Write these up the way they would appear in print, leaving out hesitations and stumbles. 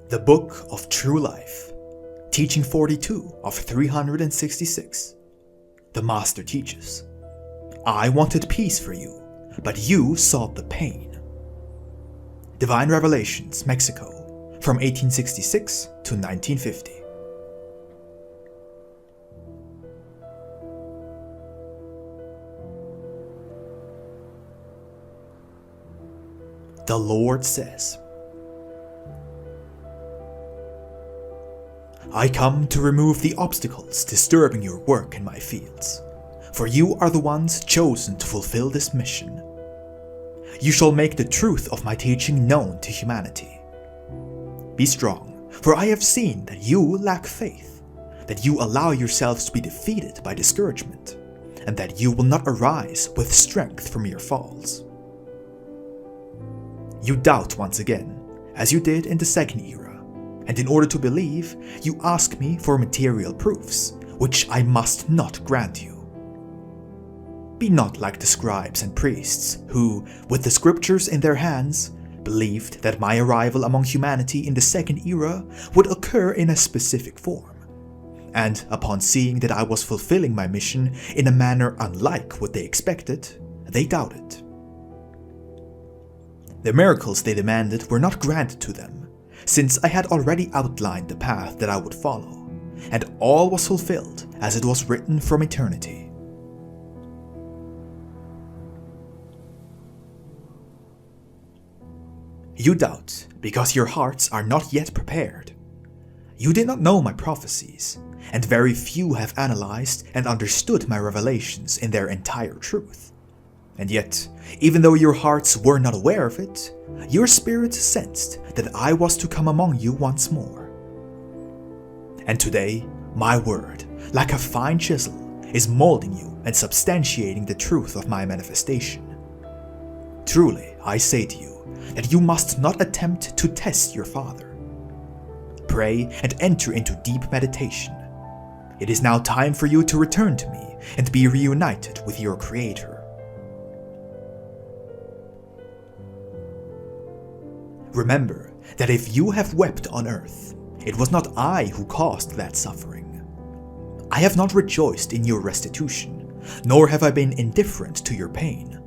The Book of True Life, Teaching 42 of 366. The Master teaches, I wanted peace for you, but you sought the pain. Divine Revelations, Mexico, from 1866 to 1950. The Lord says, I come to remove the obstacles disturbing your work in my fields, for you are the ones chosen to fulfill this mission. You shall make the truth of my teaching known to humanity. Be strong, for I have seen that you lack faith, that you allow yourselves to be defeated by discouragement, and that you will not arise with strength from your falls. You doubt once again, as you did in the second era, and in order to believe, you ask me for material proofs, which I must not grant you. Be not like the scribes and priests who, with the scriptures in their hands, believed that my arrival among humanity in the second era would occur in a specific form, and upon seeing that I was fulfilling my mission in a manner unlike what they expected, they doubted. The miracles they demanded were not granted to them, since I had already outlined the path that I would follow, and all was fulfilled as it was written from eternity. You doubt because your hearts are not yet prepared. You did not know my prophecies, and very few have analyzed and understood my revelations in their entire truth. And yet, even though your hearts were not aware of it, your spirits sensed that I was to come among you once more. And today, my word, like a fine chisel, is molding you and substantiating the truth of my manifestation. Truly, I say to you, that you must not attempt to test your Father. Pray and enter into deep meditation. It is now time for you to return to me and be reunited with your Creator. Remember that if you have wept on earth, it was not I who caused that suffering. I have not rejoiced in your restitution, nor have I been indifferent to your pain.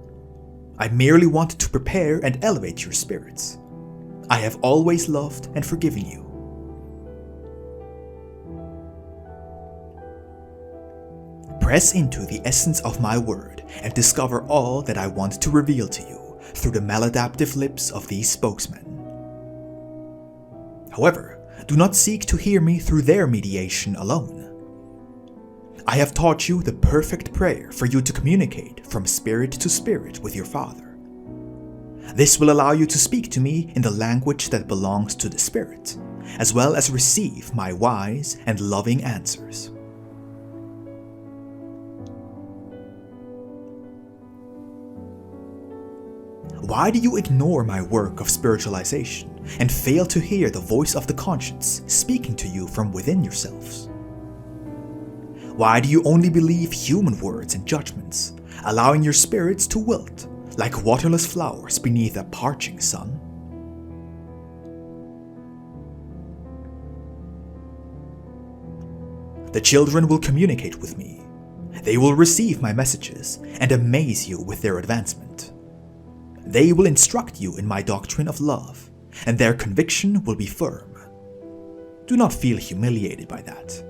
I merely wanted to prepare and elevate your spirits. I have always loved and forgiven you. Press into the essence of my word and discover all that I want to reveal to you through the maladaptive lips of these spokesmen. However, do not seek to hear me through their mediation alone. I have taught you the perfect prayer for you to communicate from spirit to spirit with your Father. This will allow you to speak to me in the language that belongs to the Spirit, as well as receive my wise and loving answers. Why do you ignore my work of spiritualization and fail to hear the voice of the conscience speaking to you from within yourselves? Why do you only believe human words and judgments, allowing your spirits to wilt like waterless flowers beneath a parching sun? The children will communicate with me. They will receive my messages and amaze you with their advancement. They will instruct you in my doctrine of love, and their conviction will be firm. Do not feel humiliated by that.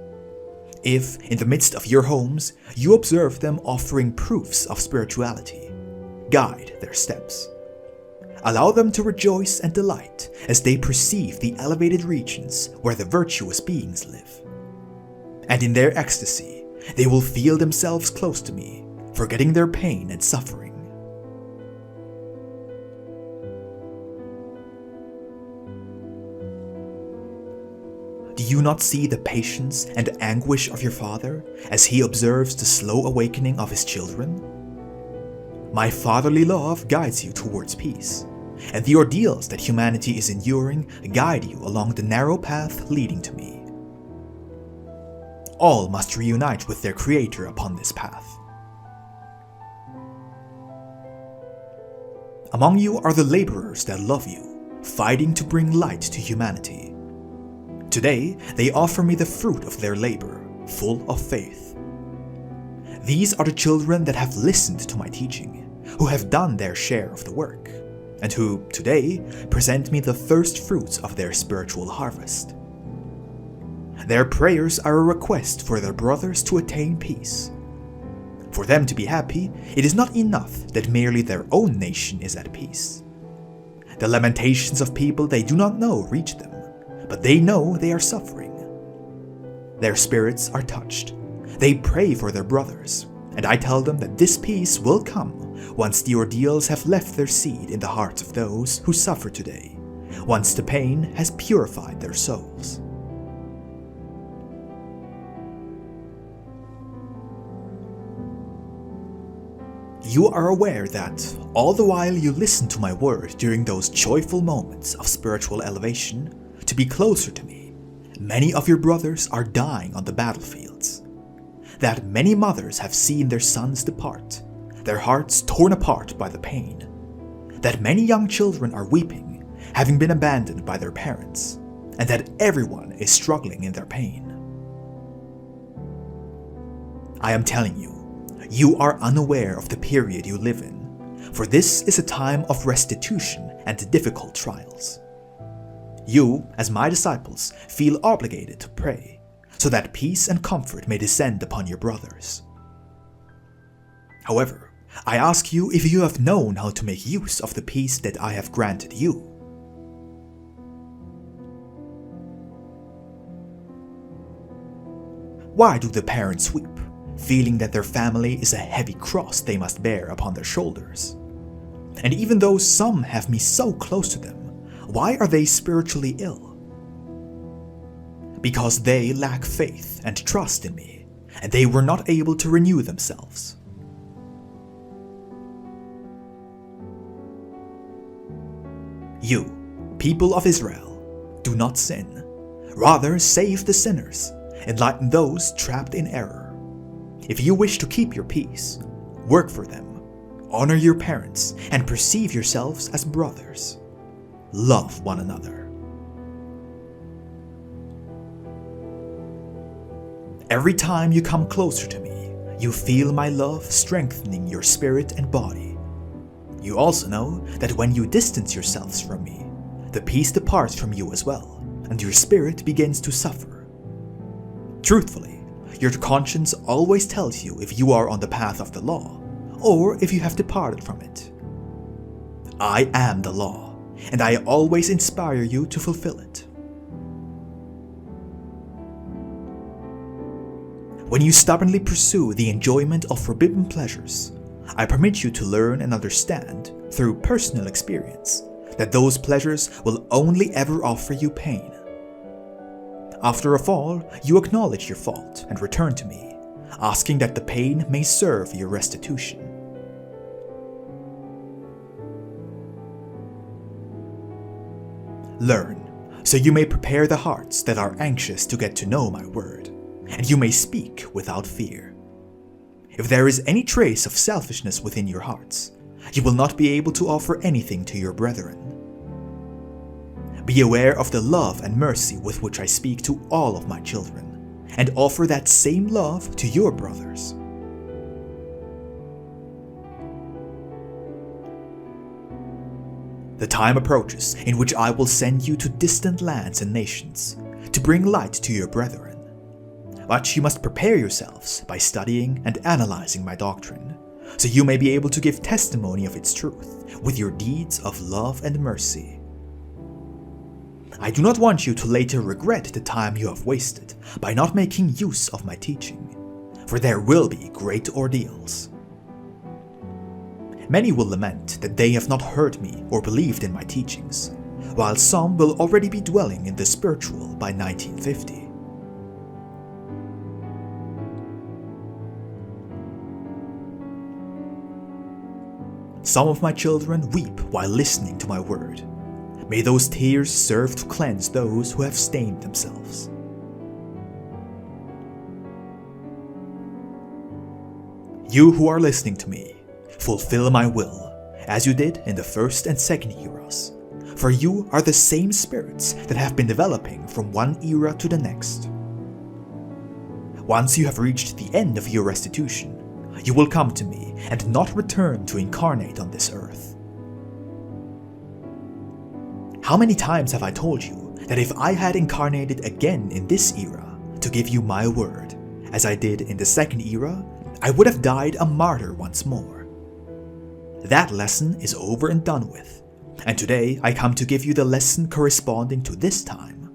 If, in the midst of your homes, you observe them offering proofs of spirituality, guide their steps. Allow them to rejoice and delight as they perceive the elevated regions where the virtuous beings live. And in their ecstasy, they will feel themselves close to me, forgetting their pain and suffering. Do you not see the patience and anguish of your Father as he observes the slow awakening of his children? My fatherly love guides you towards peace, and the ordeals that humanity is enduring guide you along the narrow path leading to me. All must reunite with their Creator upon this path. Among you are the laborers that love you, fighting to bring light to humanity. Today, they offer me the fruit of their labor, full of faith. These are the children that have listened to my teaching, who have done their share of the work, and who, today, present me the first fruits of their spiritual harvest. Their prayers are a request for their brothers to attain peace. For them to be happy, it is not enough that merely their own nation is at peace. The lamentations of people they do not know reach them, but they know they are suffering. Their spirits are touched. They pray for their brothers, and I tell them that this peace will come once the ordeals have left their seed in the hearts of those who suffer today, once the pain has purified their souls. You are aware that, all the while you listen to my word during those joyful moments of spiritual elevation, to be closer to me, many of your brothers are dying on the battlefields. That many mothers have seen their sons depart, their hearts torn apart by the pain. That many young children are weeping, having been abandoned by their parents, and that everyone is struggling in their pain. I am telling you, you are unaware of the period you live in, for this is a time of restitution and difficult trials. You, as my disciples, feel obligated to pray, so that peace and comfort may descend upon your brothers. However, I ask you if you have known how to make use of the peace that I have granted you. Why do the parents weep, feeling that their family is a heavy cross they must bear upon their shoulders? And even though some have me so close to them, why are they spiritually ill? Because they lack faith and trust in me, and they were not able to renew themselves. You, people of Israel, do not sin. Rather, save the sinners, enlighten those trapped in error. If you wish to keep your peace, work for them, honor your parents, and perceive yourselves as brothers. Love one another. Every time you come closer to me, you feel my love strengthening your spirit and body. You also know that when you distance yourselves from me, the peace departs from you as well, and your spirit begins to suffer. Truthfully, your conscience always tells you if you are on the path of the law, or if you have departed from it. I am the law, and I always inspire you to fulfill it. When you stubbornly pursue the enjoyment of forbidden pleasures, I permit you to learn and understand, through personal experience, that those pleasures will only ever offer you pain. After a fall, you acknowledge your fault and return to me, asking that the pain may serve your restitution. Learn, so you may prepare the hearts that are anxious to get to know my word, and you may speak without fear. If there is any trace of selfishness within your hearts, you will not be able to offer anything to your brethren. Be aware of the love and mercy with which I speak to all of my children, and offer that same love to your brothers. The time approaches in which I will send you to distant lands and nations, to bring light to your brethren. But you must prepare yourselves by studying and analyzing my doctrine, so you may be able to give testimony of its truth with your deeds of love and mercy. I do not want you to later regret the time you have wasted by not making use of my teaching, for there will be great ordeals. Many will lament that they have not heard me or believed in my teachings, while some will already be dwelling in the spiritual by 1950. Some of my children weep while listening to my word. May those tears serve to cleanse those who have stained themselves. You who are listening to me, fulfill my will, as you did in the first and second eras, for you are the same spirits that have been developing from one era to the next. Once you have reached the end of your restitution, you will come to me and not return to incarnate on this earth. How many times have I told you that if I had incarnated again in this era to give you my word, as I did in the second era, I would have died a martyr once more. That lesson is over and done with, and today I come to give you the lesson corresponding to this time.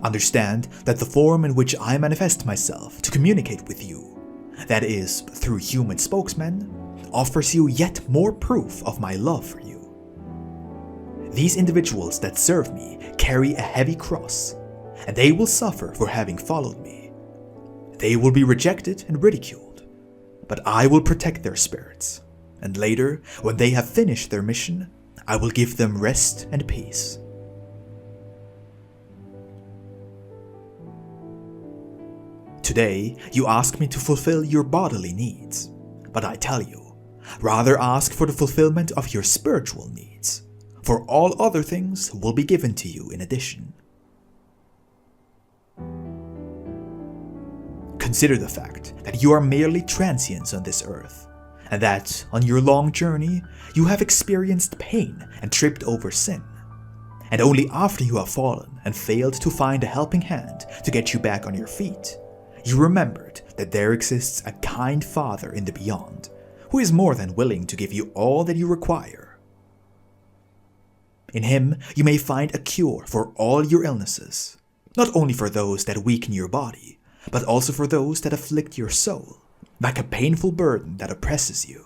Understand that the form in which I manifest myself to communicate with you, that is, through human spokesmen, offers you yet more proof of my love for you. These individuals that serve me carry a heavy cross, and they will suffer for having followed me. They will be rejected and ridiculed, but I will protect their spirits, and later, when they have finished their mission, I will give them rest and peace. Today, you ask me to fulfill your bodily needs, but I tell you, rather ask for the fulfillment of your spiritual needs, for all other things will be given to you in addition. Consider the fact that you are merely transients on this earth, and that, on your long journey, you have experienced pain and tripped over sin. And only after you have fallen and failed to find a helping hand to get you back on your feet, you remembered that there exists a kind Father in the beyond, who is more than willing to give you all that you require. In him, you may find a cure for all your illnesses, not only for those that weaken your body, but also for those that afflict your soul, like a painful burden that oppresses you.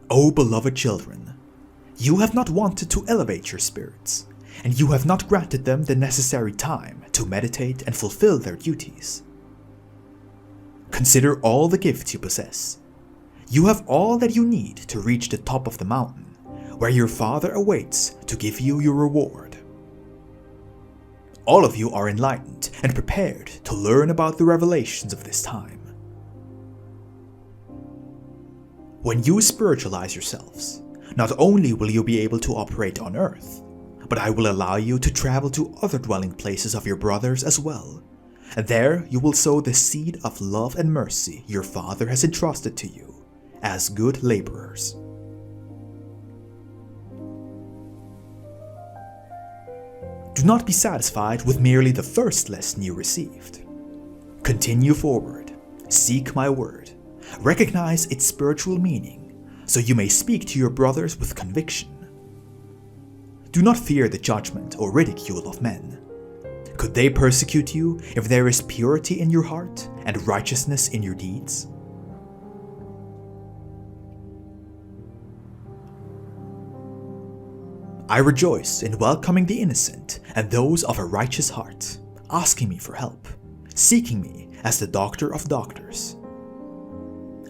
O beloved children, you have not wanted to elevate your spirits, and you have not granted them the necessary time to meditate and fulfill their duties. Consider all the gifts you possess. You have all that you need to reach the top of the mountain, where your Father awaits to give you your reward. All of you are enlightened and prepared to learn about the revelations of this time. When you spiritualize yourselves, not only will you be able to operate on earth, but I will allow you to travel to other dwelling places of your brothers as well, and there you will sow the seed of love and mercy your Father has entrusted to you, as good laborers. Do not be satisfied with merely the first lesson you received. Continue forward, seek my word, recognize its spiritual meaning, so you may speak to your brothers with conviction. Do not fear the judgment or ridicule of men. Could they persecute you if there is purity in your heart and righteousness in your deeds? I rejoice in welcoming the innocent and those of a righteous heart, asking me for help, seeking me as the doctor of doctors.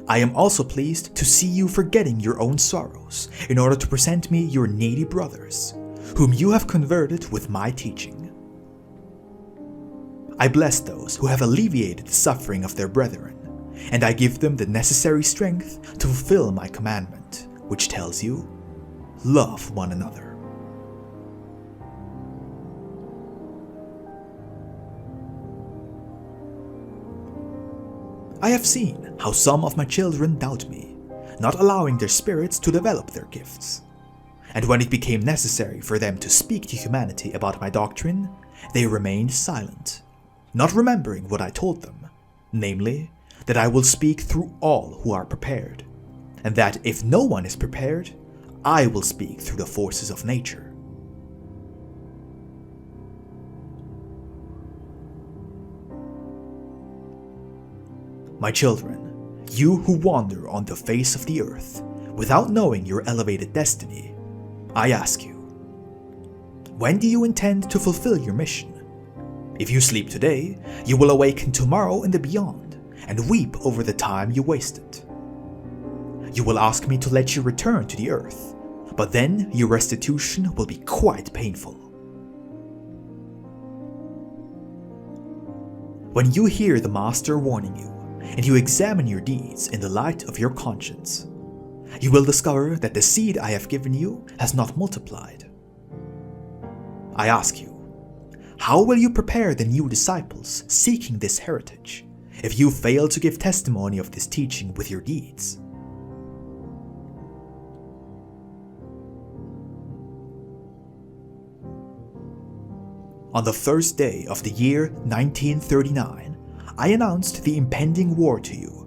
I am also pleased to see you forgetting your own sorrows in order to present me your needy brothers, whom you have converted with my teaching. I bless those who have alleviated the suffering of their brethren, and I give them the necessary strength to fulfill my commandment, which tells you, love one another. I have seen how some of my children doubt me, not allowing their spirits to develop their gifts. And when it became necessary for them to speak to humanity about my doctrine, they remained silent, not remembering what I told them, namely, that I will speak through all who are prepared, and that if no one is prepared, I will speak through the forces of nature. My children, you who wander on the face of the earth without knowing your elevated destiny, I ask you, when do you intend to fulfill your mission? If you sleep today, you will awaken tomorrow in the beyond and weep over the time you wasted. You will ask me to let you return to the earth, but then your restitution will be quite painful. When you hear the Master warning you, and you examine your deeds in the light of your conscience, you will discover that the seed I have given you has not multiplied. I ask you, how will you prepare the new disciples seeking this heritage if you fail to give testimony of this teaching with your deeds? On the first day of the year 1939, I announced the impending war to you.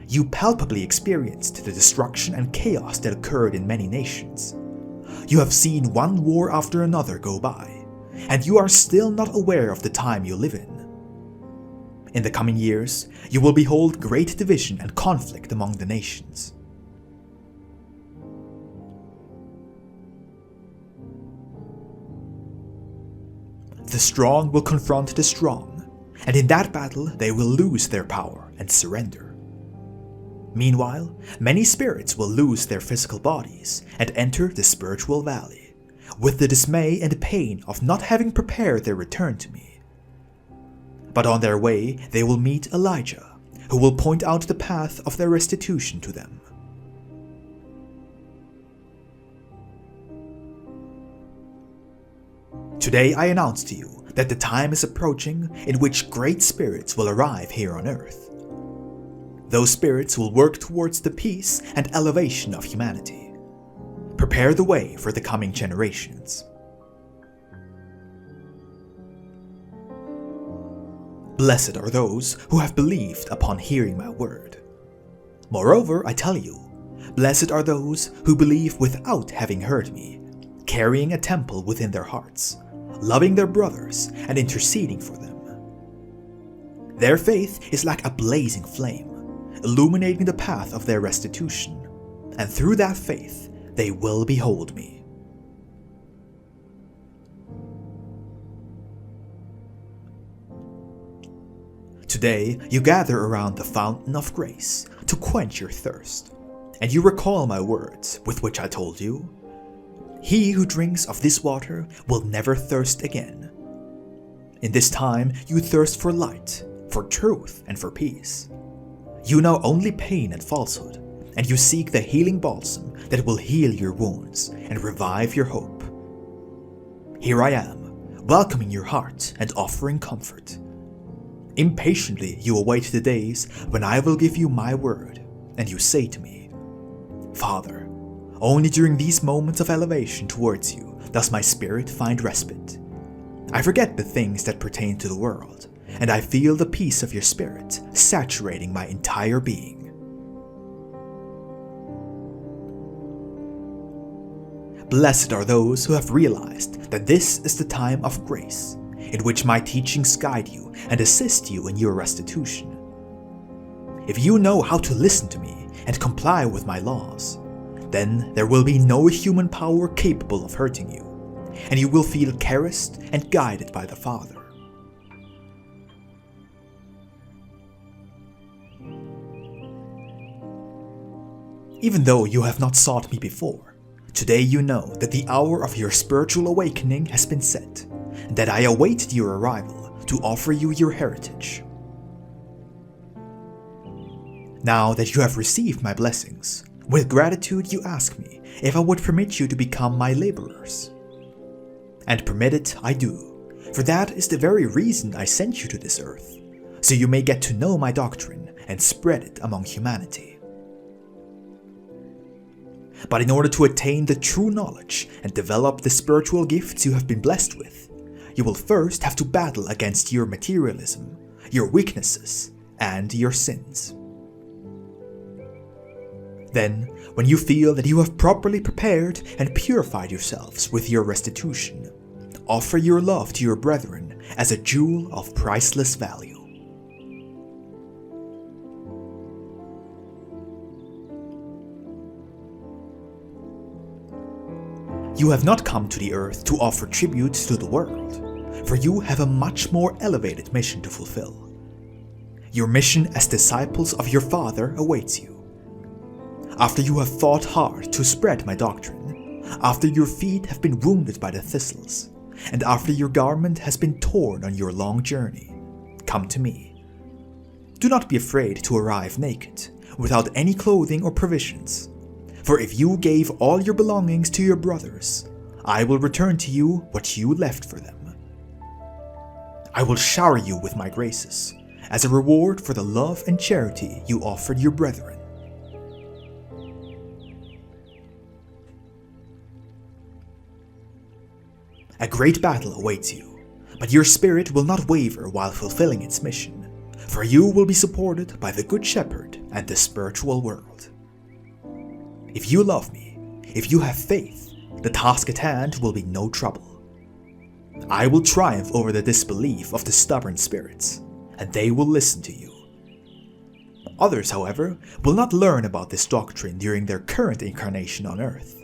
You palpably experienced the destruction and chaos that occurred in many nations. You have seen one war after another go by, and you are still not aware of the time you live in. In the coming years, you will behold great division and conflict among the nations. The strong will confront the strong, and in that battle they will lose their power and surrender. Meanwhile, many spirits will lose their physical bodies and enter the spiritual valley, with the dismay and pain of not having prepared their return to me. But on their way, they will meet Elijah, who will point out the path of their restitution to them. Today I announce to you that the time is approaching in which great spirits will arrive here on earth. Those spirits will work towards the peace and elevation of humanity. Prepare the way for the coming generations. Blessed are those who have believed upon hearing my word. Moreover, I tell you, blessed are those who believe without having heard me, carrying a temple within their hearts, loving their brothers and interceding for them. Their faith is like a blazing flame, illuminating the path of their restitution, and through that faith they will behold me. Today you gather around the fountain of grace to quench your thirst, and you recall my words with which I told you, "He who drinks of this water will never thirst again." In this time you thirst for light, for truth, and for peace. You know only pain and falsehood, and you seek the healing balsam that will heal your wounds and revive your hope. Here I am, welcoming your heart and offering comfort. Impatiently you await the days when I will give you my word, and you say to me, "Father, only during these moments of elevation towards you does my spirit find respite. I forget the things that pertain to the world, and I feel the peace of your spirit saturating my entire being." Blessed are those who have realized that this is the time of grace, in which my teachings guide you and assist you in your restitution. If you know how to listen to me and comply with my laws, then there will be no human power capable of hurting you, and you will feel caressed and guided by the Father. Even though you have not sought me before, today you know that the hour of your spiritual awakening has been set, and that I await your arrival to offer you your heritage. Now that you have received my blessings, with gratitude you ask me if I would permit you to become my laborers. And permit it I do, for that is the very reason I sent you to this earth, so you may get to know my doctrine and spread it among humanity. But in order to attain the true knowledge and develop the spiritual gifts you have been blessed with, you will first have to battle against your materialism, your weaknesses, and your sins. Then, when you feel that you have properly prepared and purified yourselves with your restitution, offer your love to your brethren as a jewel of priceless value. You have not come to the earth to offer tribute to the world, for you have a much more elevated mission to fulfill. Your mission as disciples of your Father awaits you. After you have fought hard to spread my doctrine, after your feet have been wounded by the thistles, and after your garment has been torn on your long journey, come to me. Do not be afraid to arrive naked, without any clothing or provisions. For if you gave all your belongings to your brothers, I will return to you what you left for them. I will shower you with my graces, as a reward for the love and charity you offered your brethren. A great battle awaits you, but your spirit will not waver while fulfilling its mission, for you will be supported by the Good Shepherd and the spiritual world. If you love me, if you have faith, the task at hand will be no trouble. I will triumph over the disbelief of the stubborn spirits, and they will listen to you. Others, however, will not learn about this doctrine during their current incarnation on earth.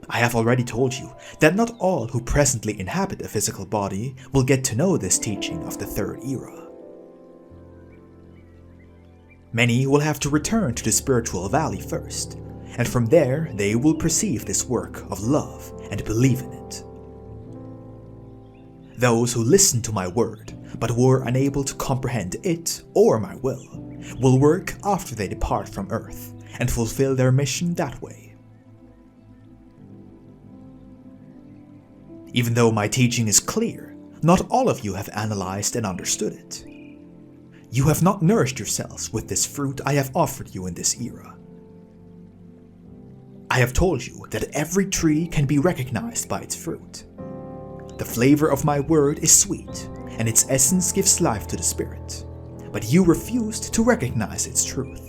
I have already told you that not all who presently inhabit a physical body will get to know this teaching of the third era. Many will have to return to the spiritual valley first, and from there they will perceive this work of love and believe in it. Those who listen to my word, but were unable to comprehend it or my will work after they depart from earth and fulfill their mission that way. Even though my teaching is clear, not all of you have analyzed and understood it. You have not nourished yourselves with this fruit I have offered you in this era. I have told you that every tree can be recognized by its fruit. The flavor of my word is sweet, and its essence gives life to the spirit, but you refused to recognize its truth.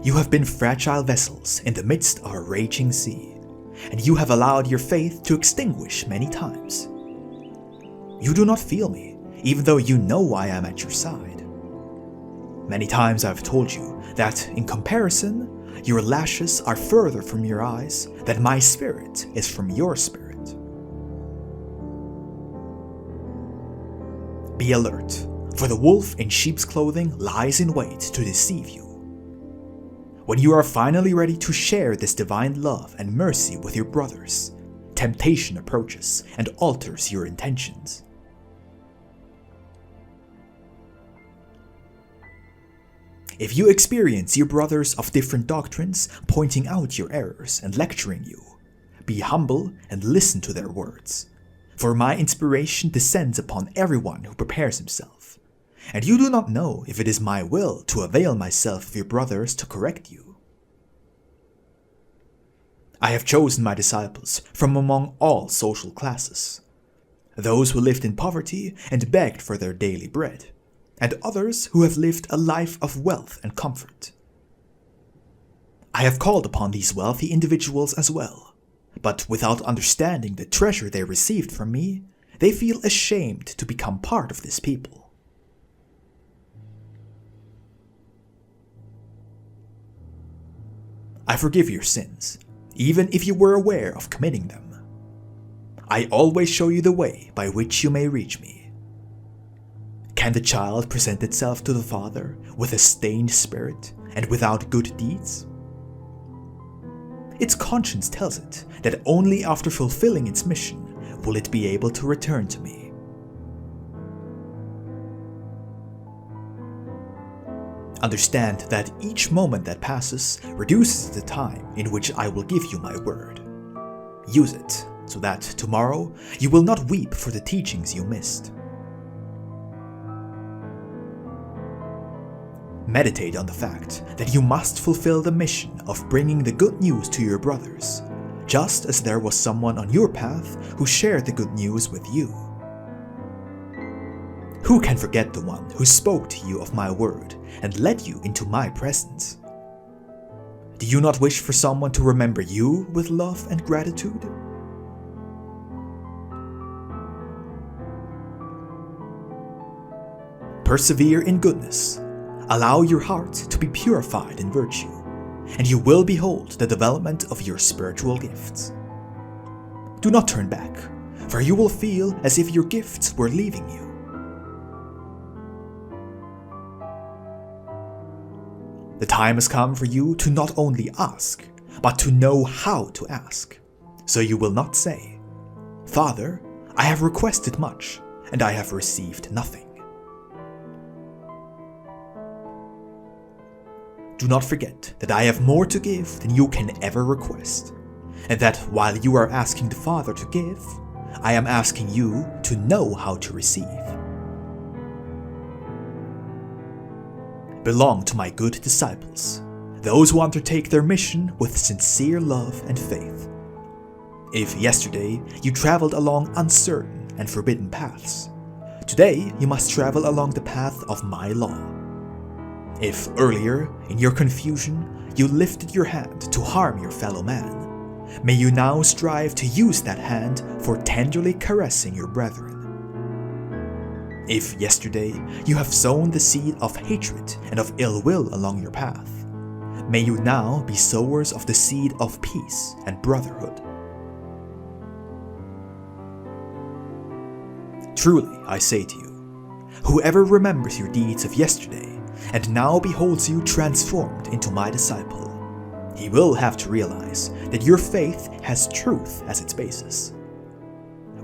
You have been fragile vessels in the midst of a raging sea, and you have allowed your faith to extinguish many times. You do not feel me, even though you know I am at your side. Many times I have told you that, in comparison, your lashes are further from your eyes than my spirit is from your spirit. Be alert, for the wolf in sheep's clothing lies in wait to deceive you. When you are finally ready to share this divine love and mercy with your brothers, temptation approaches and alters your intentions. If you experience your brothers of different doctrines pointing out your errors and lecturing you, be humble and listen to their words, for my inspiration descends upon everyone who prepares himself, and you do not know if it is my will to avail myself of your brothers to correct you. I have chosen my disciples from among all social classes, those who lived in poverty and begged for their daily bread, and others who have lived a life of wealth and comfort. I have called upon these wealthy individuals as well, but without understanding the treasure they received from me, they feel ashamed to become part of this people. I forgive your sins, even if you were aware of committing them. I always show you the way by which you may reach me. Can the child present itself to the Father with a stained spirit and without good deeds? Its conscience tells it that only after fulfilling its mission will it be able to return to me. Understand that each moment that passes reduces the time in which I will give you my word. Use it so that tomorrow you will not weep for the teachings you missed. Meditate on the fact that you must fulfill the mission of bringing the good news to your brothers, just as there was someone on your path who shared the good news with you. Who can forget the one who spoke to you of my word and led you into my presence? Do you not wish for someone to remember you with love and gratitude? Persevere in goodness. Allow your heart to be purified in virtue, and you will behold the development of your spiritual gifts. Do not turn back, for you will feel as if your gifts were leaving you. The time has come for you to not only ask, but to know how to ask. So you will not say, "Father, I have requested much, and I have received nothing. Do not forget that I have more to give than you can ever request, and that while you are asking the Father to give, I am asking you to know how to receive. Belong to my good disciples, those who undertake their mission with sincere love and faith. If yesterday you traveled along uncertain and forbidden paths, today you must travel along the path of my law. If earlier, in your confusion, you lifted your hand to harm your fellow man, may you now strive to use that hand for tenderly caressing your brethren. If yesterday you have sown the seed of hatred and of ill will along your path, may you now be sowers of the seed of peace and brotherhood. Truly, I say to you, whoever remembers your deeds of yesterday and now beholds you transformed into my disciple, he will have to realize that your faith has truth as its basis.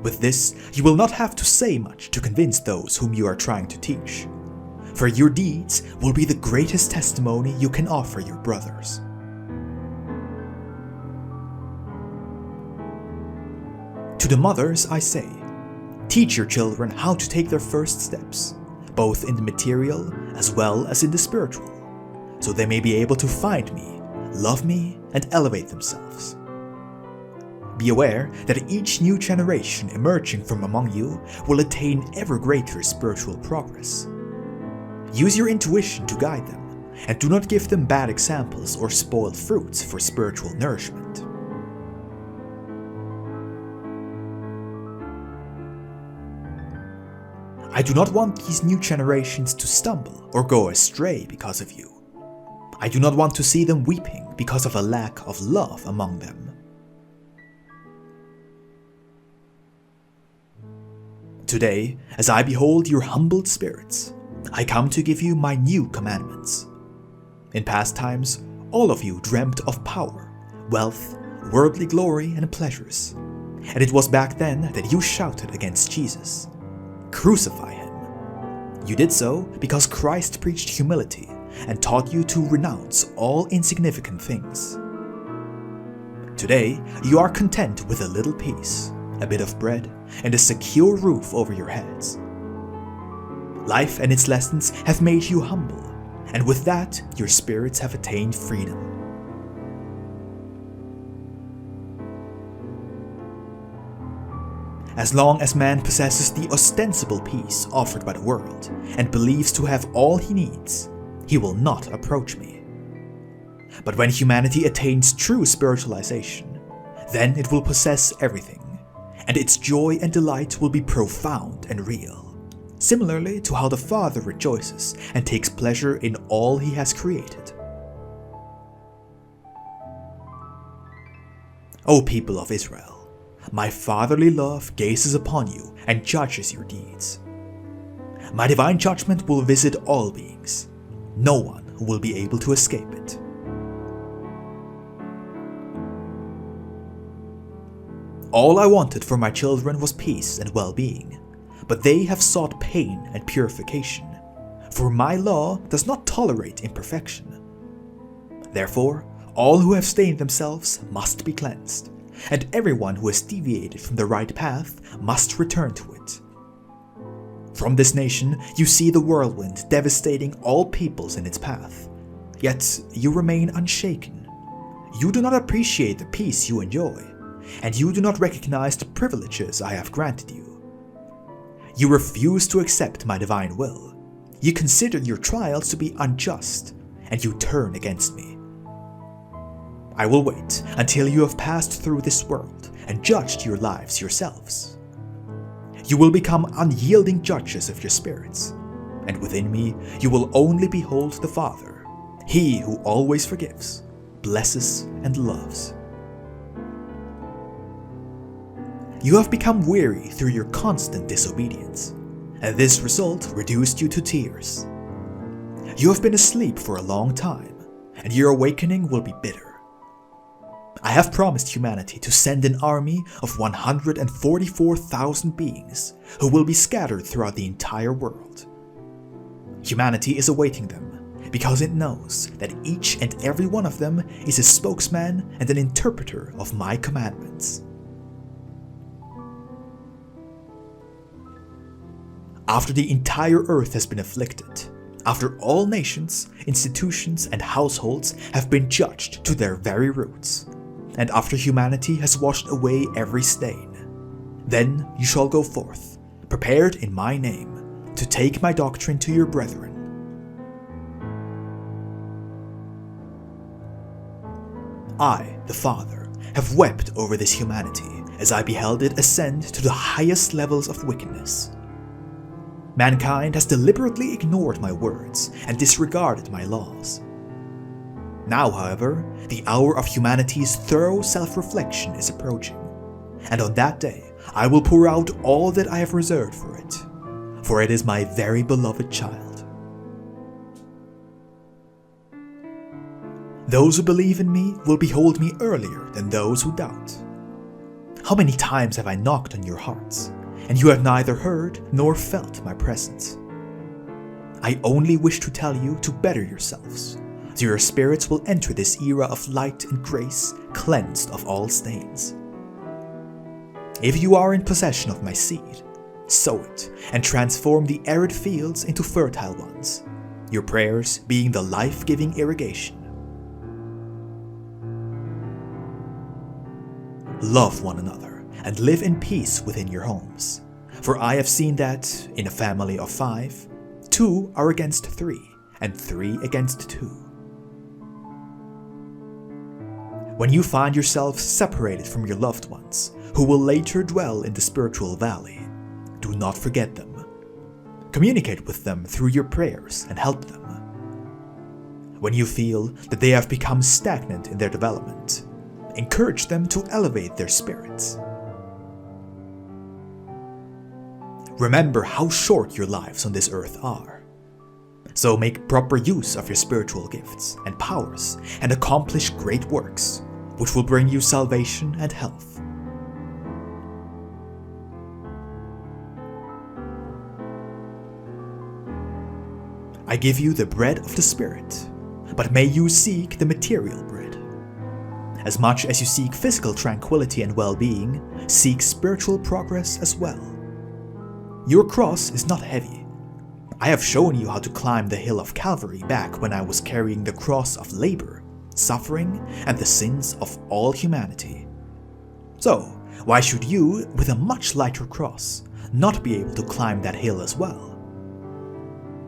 With this, you will not have to say much to convince those whom you are trying to teach, for your deeds will be the greatest testimony you can offer your brothers. To the mothers I say, teach your children how to take their first steps, both in the material as well as in the spiritual, so they may be able to find me, love me, and elevate themselves. Be aware that each new generation emerging from among you will attain ever greater spiritual progress. Use your intuition to guide them, and do not give them bad examples or spoiled fruits for spiritual nourishment. I do not want these new generations to stumble or go astray because of you. I do not want to see them weeping because of a lack of love among them. Today, as I behold your humbled spirits, I come to give you my new commandments. In past times, all of you dreamt of power, wealth, worldly glory, and pleasures. And it was back then that you shouted against Jesus, "Crucify him." You did so because Christ preached humility and taught you to renounce all insignificant things. Today, you are content with a little peace, a bit of bread, and a secure roof over your heads. Life and its lessons have made you humble, and with that, your spirits have attained freedom. As long as man possesses the ostensible peace offered by the world, and believes to have all he needs, he will not approach me. But when humanity attains true spiritualization, then it will possess everything, and its joy and delight will be profound and real, similarly to how the Father rejoices and takes pleasure in all he has created. O people of Israel, my fatherly love gazes upon you and judges your deeds. My divine judgment will visit all beings. No one will be able to escape it. All I wanted for my children was peace and well-being, but they have sought pain and purification, for my law does not tolerate imperfection. Therefore, all who have stained themselves must be cleansed, and everyone who has deviated from the right path must return to it. From this nation you see the whirlwind devastating all peoples in its path, yet you remain unshaken. You do not appreciate the peace you enjoy, and you do not recognize the privileges I have granted you. You refuse to accept my divine will. You consider your trials to be unjust, and you turn against me. I will wait until you have passed through this world and judged your lives yourselves. You will become unyielding judges of your spirits, and within me you will only behold the Father, He who always forgives, blesses, and loves. You have become weary through your constant disobedience, and this result reduced you to tears. You have been asleep for a long time, and your awakening will be bitter. I have promised humanity to send an army of 144,000 beings who will be scattered throughout the entire world. Humanity is awaiting them because it knows that each and every one of them is a spokesman and an interpreter of my commandments. After the entire earth has been afflicted, after all nations, institutions, and households have been judged to their very roots, and after humanity has washed away every stain, then you shall go forth, prepared in my name, to take my doctrine to your brethren. I, the Father, have wept over this humanity as I beheld it ascend to the highest levels of wickedness. Mankind has deliberately ignored my words and disregarded my laws. Now, however, the hour of humanity's thorough self-reflection is approaching, and on that day I will pour out all that I have reserved for it is my very beloved child. Those who believe in me will behold me earlier than those who doubt. How many times have I knocked on your hearts, and you have neither heard nor felt my presence? I only wish to tell you to better yourselves, so your spirits will enter this era of light and grace, cleansed of all stains. If you are in possession of my seed, sow it and transform the arid fields into fertile ones, your prayers being the life-giving irrigation. Love one another and live in peace within your homes. For I have seen that, in a family of 5, 2 are against 3, and 3 against 2. When you find yourself separated from your loved ones, who will later dwell in the spiritual valley, do not forget them. Communicate with them through your prayers and help them. When you feel that they have become stagnant in their development, encourage them to elevate their spirits. Remember how short your lives on this earth are. So make proper use of your spiritual gifts and powers and accomplish great works, which will bring you salvation and health. I give you the bread of the Spirit, but may you seek the material bread. As much as you seek physical tranquility and well-being, seek spiritual progress as well. Your cross is not heavy. I have shown you how to climb the hill of Calvary back when I was carrying the cross of labor, suffering, and the sins of all humanity. So, why should you, with a much lighter cross, not be able to climb that hill as well?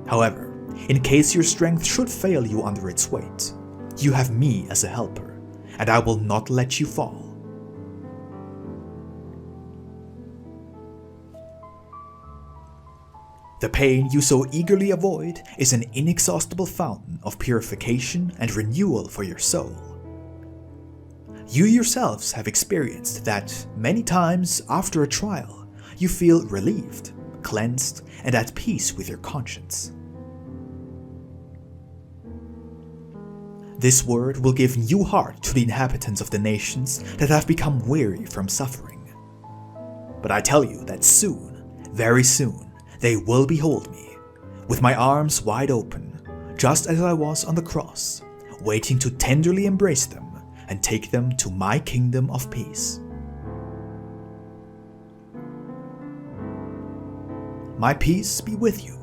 However, in case your strength should fail you under its weight, you have me as a helper, and I will not let you fall. The pain you so eagerly avoid is an inexhaustible fountain of purification and renewal for your soul. You yourselves have experienced that many times after a trial, you feel relieved, cleansed, and at peace with your conscience. This word will give new heart to the inhabitants of the nations that have become weary from suffering. But I tell you that soon, very soon, they will behold me, with my arms wide open, just as I was on the cross, waiting to tenderly embrace them and take them to my kingdom of peace. My peace be with you.